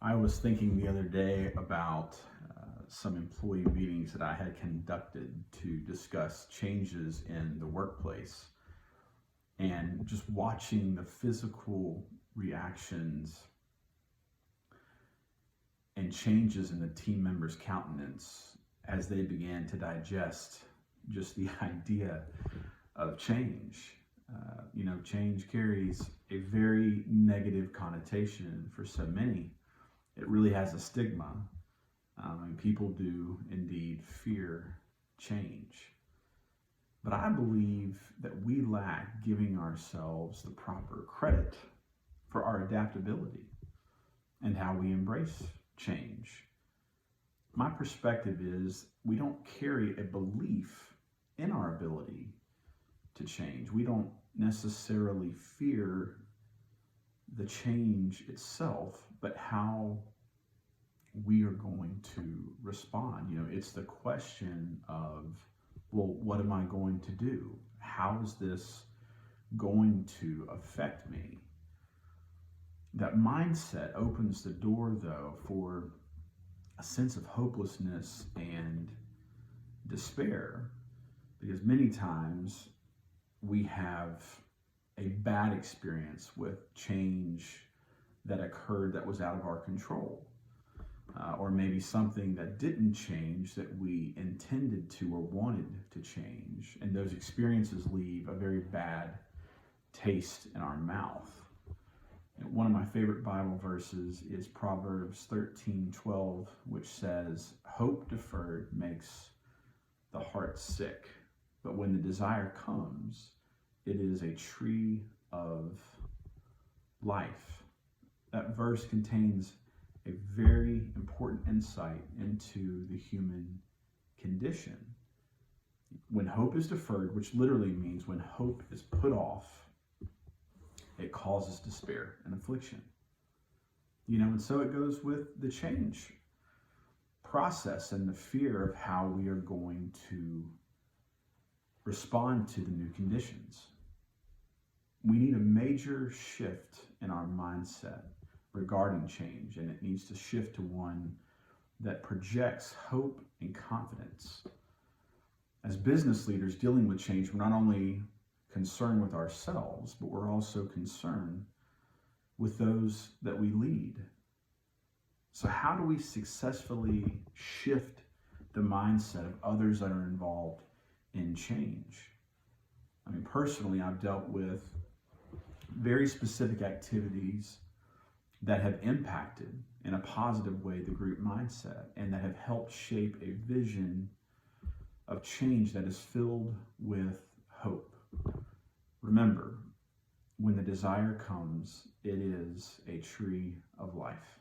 I was thinking the other day about some employee meetings that I had conducted to discuss changes in the workplace, and just watching the physical reactions and changes in the team members' countenance as they began to digest just the idea of change. Change carries a very negative connotation for so many. It really has a stigma, and people do indeed fear change. But I believe that we lack giving ourselves the proper credit for our adaptability and how we embrace change. My perspective is we don't carry a belief in our ability to change. We don't necessarily fear the change itself, but how we are going to respond. It's the question of, well, what am I going to do? How is this going to affect me? That mindset opens the door, though, for a sense of hopelessness and despair, because many times we have a bad experience with change that occurred that was out of our control, or maybe something that didn't change that we intended to or wanted to change, and those experiences leave a very bad taste in our mouth. And one of my favorite Bible verses is Proverbs 13:12, which says, "Hope deferred makes the heart sick, but when the desire comes, it is a tree of life." That verse contains a very important insight into the human condition. When hope is deferred, which literally means when hope is put off, it causes despair and affliction. And so it goes with the change process and the fear of how we are going to respond to the new conditions. We need a major shift in our mindset regarding change, and it needs to shift to one that projects hope and confidence. As business leaders dealing with change, we're not only concerned with ourselves, but we're also concerned with those that we lead. So how do we successfully shift the mindset of others that are involved in change? Personally, I've dealt with very specific activities that have impacted in a positive way the group mindset, and that have helped shape a vision of change that is filled with hope. Remember, when the desire comes, it is a tree of life.